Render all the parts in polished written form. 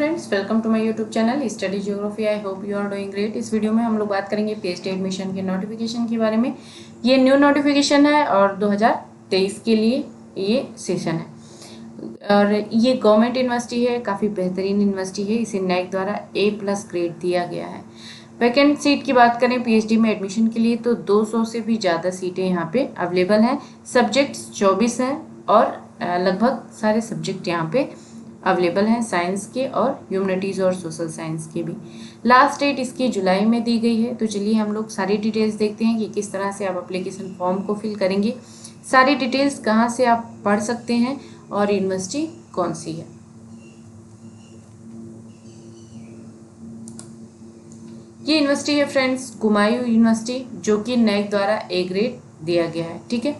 Friends, welcome to my YouTube channel study geography. I hope you are doing great. इस video में हम लोग बात करेंगे पीएचडी एडमिशन के नोटिफिकेशन के बारे में। ये न्यू नोटिफिकेशन है और 2023 के लिए ये सेशन है और ये गवर्नमेंट यूनिवर्सिटी है, काफ़ी बेहतरीन यूनिवर्सिटी है। इसे नैक द्वारा A+ ग्रेड दिया गया है। वैकेंट सीट की बात करें पीएचडी में एडमिशन के लिए तो 200 से भी ज़्यादा सीटें यहाँ पे अवेलेबल हैं। सब्जेक्ट्स 24 हैं और लगभग सारे सब्जेक्ट यहाँ पे अवेलेबल हैं, साइंस के और ह्यूमैनिटीज़ और सोशल साइंस के भी। लास्ट डेट इसकी जुलाई में दी गई है। तो चलिए हम लोग सारी डिटेल्स देखते हैं कि किस तरह से आप एप्लीकेशन फॉर्म को फिल करेंगे, सारी डिटेल्स कहाँ से आप पढ़ सकते हैं और यूनिवर्सिटी कौन सी है। ये यूनिवर्सिटी है फ्रेंड्स कुमायूं यूनिवर्सिटी, जो कि नैक द्वारा A ग्रेड दिया गया है। ठीक है,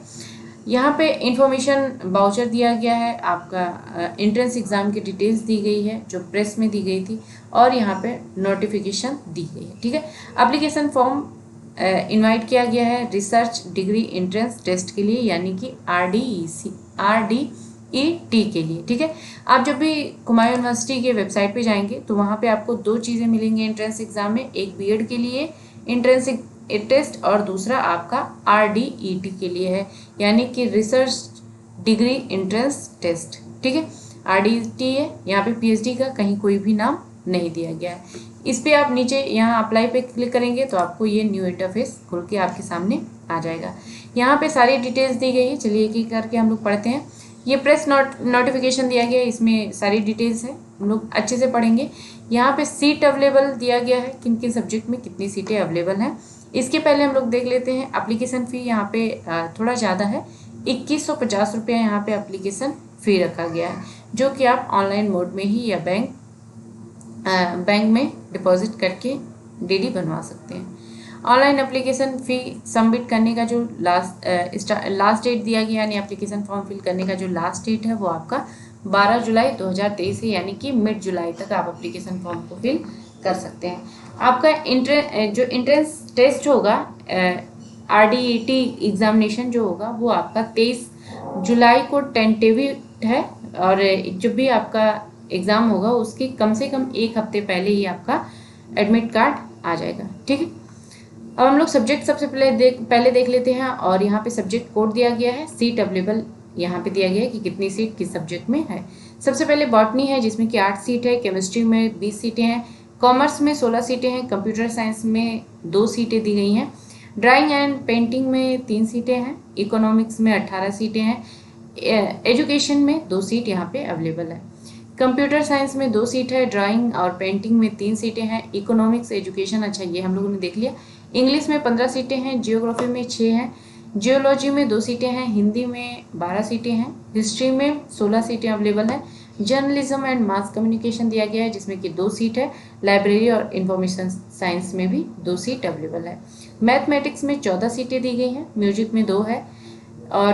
यहाँ पे इंफॉर्मेशन बाउचर दिया गया है, आपका एंट्रेंस एग्जाम की डिटेल्स दी गई है जो प्रेस में दी गई थी और यहाँ पे नोटिफिकेशन दी गई है। ठीक है, एप्लीकेशन फॉर्म इनवाइट किया गया है रिसर्च डिग्री एंट्रेंस टेस्ट के लिए, यानी कि RDET के लिए। ठीक है, आप जब भी कुमायूं यूनिवर्सिटी के वेबसाइट पे जाएंगे तो वहाँ पे आपको दो चीज़ें मिलेंगी एंट्रेंस एग्जाम में, एक बीएड के लिए एंट्रेंस टेस्ट और दूसरा आपका RDET के लिए है, यानी कि रिसर्च डिग्री एंट्रेंस टेस्ट। ठीक है, RDET है, यहाँ पे पीएचडी का कहीं कोई भी नाम नहीं दिया गया है। इस पे आप नीचे यहाँ अप्लाई पे क्लिक करेंगे तो आपको ये न्यू इंटरफेस खुल के आपके सामने आ जाएगा। यहाँ पे सारी डिटेल्स दी गई है। चलिए एक एक करके हम लोग पढ़ते हैं। ये प्रेस नोटिफिकेशन दिया गया है, इसमें सारी डिटेल्स है, हम लोग अच्छे से पढ़ेंगे। यहाँ पे सीट अवेलेबल दिया गया है, किन किन सब्जेक्ट में कितनी सीटें अवेलेबल हैं। इसके पहले हम लोग देख लेते हैं एप्लीकेशन फ़ी। यहाँ पे थोड़ा ज़्यादा है, 2150 रुपया यहाँ पे एप्लीकेशन फ़ी रखा गया है, जो कि आप ऑनलाइन मोड में ही या बैंक में डिपॉजिट करके DD बनवा सकते हैं। ऑनलाइन एप्लीकेशन फ़ी सबमिट करने का जो लास्ट डेट दिया गया, यानी एप्लीकेशन फॉर्म फिल करने का जो लास्ट डेट है वो आपका 12 जुलाई 2023 है, यानी कि मिड जुलाई तक आप एप्लीकेशन फॉर्म को फिल कर सकते हैं। आपका जो एंट्रेंस टेस्ट होगा, RDET एग्जामिनेशन जो होगा वो आपका 23 जुलाई को टेंटेटिव है और जब भी आपका एग्ज़ाम होगा उसके कम से कम एक हफ्ते पहले ही आपका एडमिट कार्ड आ जाएगा। ठीक है, अब हम लोग सब्जेक्ट सबसे पहले देख लेते हैं और यहाँ पे सब्जेक्ट कोड दिया गया है, सीट अवेलेबल यहाँ पे दिया गया है कि कितनी सीट किस सब्जेक्ट में है। सबसे पहले बॉटनी है जिसमें कि 8 सीट है, केमिस्ट्री में 20 सीटें हैं, कॉमर्स में 16 सीटें हैं, कंप्यूटर साइंस में 2 सीटें दी गई हैं, ड्राइंग एंड पेंटिंग में 3 सीटें हैं, इकोनॉमिक्स में 18 सीटें हैं, एजुकेशन में 2 सीट यहाँ पे अवेलेबल है, कंप्यूटर साइंस में 2 सीट है, ड्राइंग और पेंटिंग में 3 सीटें हैं, इकोनॉमिक्स एजुकेशन अच्छा ये हम लोगों ने देख लिया। इंग्लिश में 15 सीटें हैं, जियोग्राफी में 6 हैं, जियोलॉजी में 2 सीटें हैं, हिंदी में 12 सीटें हैं, हिस्ट्री में 16 सीटें अवेलेबल हैं, जर्नलिज्म एंड मास कम्युनिकेशन दिया गया है जिसमें कि 2 सीट है, लाइब्रेरी और इंफॉर्मेशन साइंस में भी 2 सीट अवेलेबल है, मैथमेटिक्स में 14 सीटें दी गई हैं, म्यूजिक में 2 है और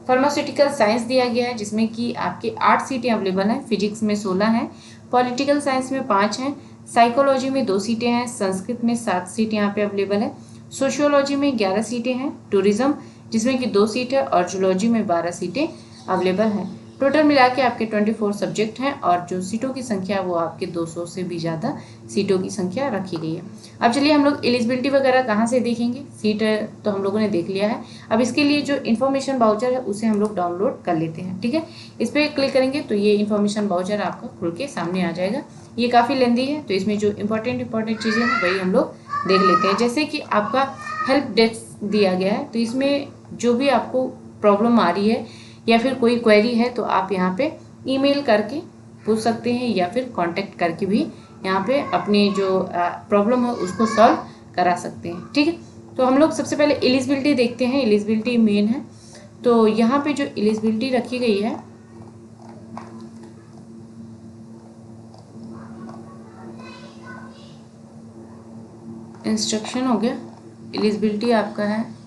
फार्मास्यूटिकल साइंस दिया गया है जिसमें कि आपके 8 सीटें अवेलेबल हैं, फिजिक्स में 16 हैं, पॉलिटिकल साइंस में 5 हैं, साइकोलॉजी में 2 सीटें हैं, संस्कृत में 7 सीट यहाँ पे अवेलेबल है, सोशियोलॉजी में 11 सीटें हैं, टूरिज्म जिसमें कि 2 सीट है और जूलॉजी में 12 सीटें अवेलेबल हैं। टोटल मिला के आपके 24 सब्जेक्ट हैं और जो सीटों की संख्या वो आपके 200 से भी ज़्यादा सीटों की संख्या रखी गई है। अब चलिए हम लोग एलिजिबिलिटी वगैरह कहाँ से देखेंगे, सीट तो हम लोगों ने देख लिया है। अब इसके लिए जो इन्फॉर्मेशन बाउचर है उसे हम लोग डाउनलोड कर लेते हैं। ठीक है, इस पर क्लिक करेंगे तो ये इन्फॉर्मेशन बाउचर आपका खुल के सामने आ जाएगा। ये काफ़ी लेंदी है तो इसमें जो इंपॉर्टेंट चीज़ें हैं वही हम लोग देख लेते हैं। जैसे कि आपका हेल्प डेस्क दिया गया है, तो इसमें जो भी आपको प्रॉब्लम आ रही है या फिर कोई क्वेरी है तो आप यहाँ पे ईमेल करके पूछ सकते हैं या फिर कांटेक्ट करके भी यहाँ पे अपनी जो प्रॉब्लम है उसको सॉल्व करा सकते हैं। ठीक है, तो हम लोग सबसे पहले एलिजिबिलिटी देखते हैं। एलिजिबिलिटी मेन है, तो यहाँ पे जो एलिजिबिलिटी रखी गई है इंस्ट्रक्शन हो गया, एलिजिबिलिटी आपका है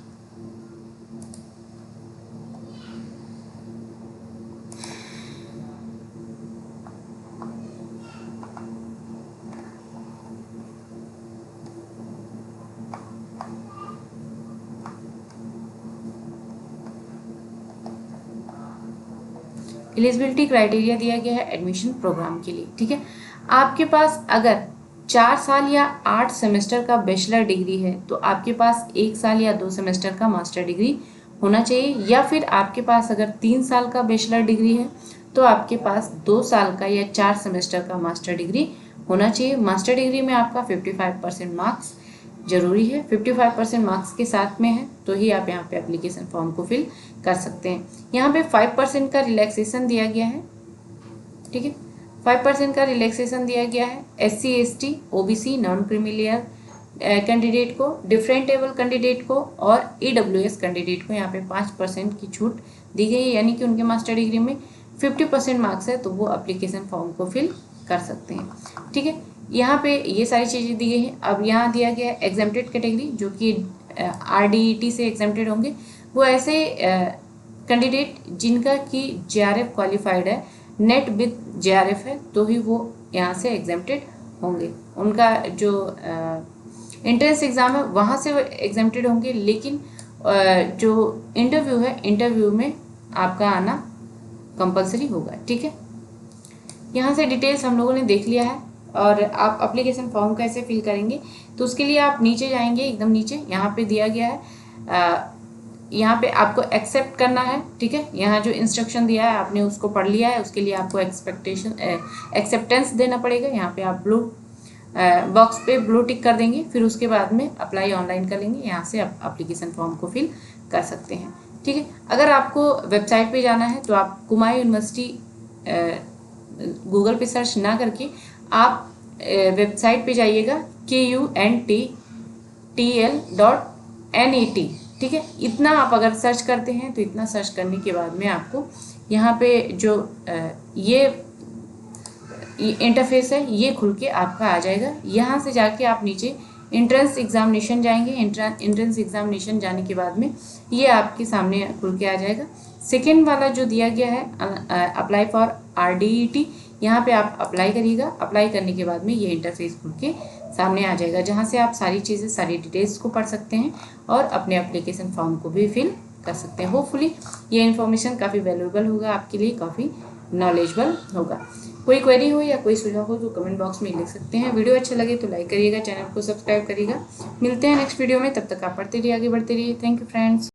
एलिजिबिलिटी क्राइटेरिया दिया गया है एडमिशन प्रोग्राम के लिए, ठीक है। आपके पास अगर 4 साल या 8 सेमेस्टर का बैचलर डिग्री है तो आपके पास 1 साल या 2 सेमेस्टर का मास्टर डिग्री होना चाहिए, या फिर आपके पास अगर 3 साल का बैचलर डिग्री है तो आपके पास 2 साल का या 4 सेमेस्टर का मास्टर डिग्री होना चाहिए। मास्टर डिग्री में आपका 55% मार्क्स जरूरी है, 55% मार्क्स के साथ में है तो ही आप यहाँ पे एप्लीकेशन फॉर्म को फिल कर सकते हैं। यहाँ पे 5% का रिलैक्सेशन दिया गया है, ठीक है, 5% का रिलैक्सेशन दिया गया है SC ST OBC non creamy layer candidate को, डिफरेंटेबल कैंडिडेट को और EWS कैंडिडेट को यहाँ पे 5% की छूट दी गई है, यानी कि उनके मास्टर डिग्री में 50% मार्क्स है तो वो एप्लीकेशन फॉर्म को फिल कर सकते हैं, ठीक है। यहाँ पे ये सारी चीज़ें दी गई हैं। अब यहाँ दिया गया है एग्जेम्प्टेड कैटेगरी, जो कि RDET से एग्जेम्प्टेड होंगे, वो ऐसे कैंडिडेट जिनका कि JRF क्वालिफाइड है, नेट विद JRF है तो ही वो यहाँ से एग्जेम्प्टेड होंगे। उनका जो एंट्रेंस एग्ज़ाम है वहाँ से वो एग्जेम्प्टेड होंगे, लेकिन जो इंटरव्यू है, इंटरव्यू में आपका आना कंपलसरी होगा, ठीक है। यहाँ से डिटेल्स हम लोगों ने देख लिया है। और आप एप्लीकेशन फॉर्म कैसे फिल करेंगे तो उसके लिए आप नीचे जाएंगे, एकदम नीचे यहाँ पे दिया गया है, यहाँ पे आपको एक्सेप्ट करना है, ठीक है। यहाँ जो इंस्ट्रक्शन दिया है आपने उसको पढ़ लिया है, उसके लिए आपको एक्सेप्टेंस देना पड़ेगा। यहाँ पे आप ब्लू बॉक्स पे ब्लू टिक कर देंगे, फिर उसके बाद में अप्लाई ऑनलाइन कर लेंगे, यहाँ से आप एप्लीकेशन फॉर्म को फिल कर सकते हैं, ठीक है। अगर आपको वेबसाइट पे जाना है तो आप कुमायूं यूनिवर्सिटी गूगल पे सर्च ना करके आप वेबसाइट पे जाइएगा KUNTTL.NET, ठीक है। इतना आप अगर सर्च करते हैं तो इतना सर्च करने के बाद में आपको यहाँ पे जो ये इंटरफेस है ये खुल के आपका आ जाएगा। यहाँ से जाके आप नीचे एंट्रेंस एग्जामिनेशन जाएंगे, एंट्रेंस एग्जामिनेशन जाने के बाद में ये आपके सामने खुल के आ जाएगा। सेकेंड वाला जो दिया गया है अप्लाई फॉर RDET, यहाँ पे आप अप्लाई करिएगा। अप्लाई करने के बाद में ये इंटरफेस खुल के सामने आ जाएगा, जहाँ से आप सारी चीज़ें, सारी डिटेल्स को पढ़ सकते हैं और अपने एप्लीकेशन फॉर्म को भी फिल कर सकते हैं। होपफुली ये इन्फॉर्मेशन काफ़ी वैल्यूएबल होगा आपके लिए, काफ़ी नॉलेजेबल होगा। कोई क्वेरी हो या कोई सुझाव हो तो कमेंट बॉक्स में लिख सकते हैं। वीडियो अच्छा लगे तो लाइक करिएगा, चैनल को सब्सक्राइब करिएगा। मिलते हैं नेक्स्ट वीडियो में, तब तक आप पढ़ते रहिए, आगे बढ़ते रहिए। Thank you friends.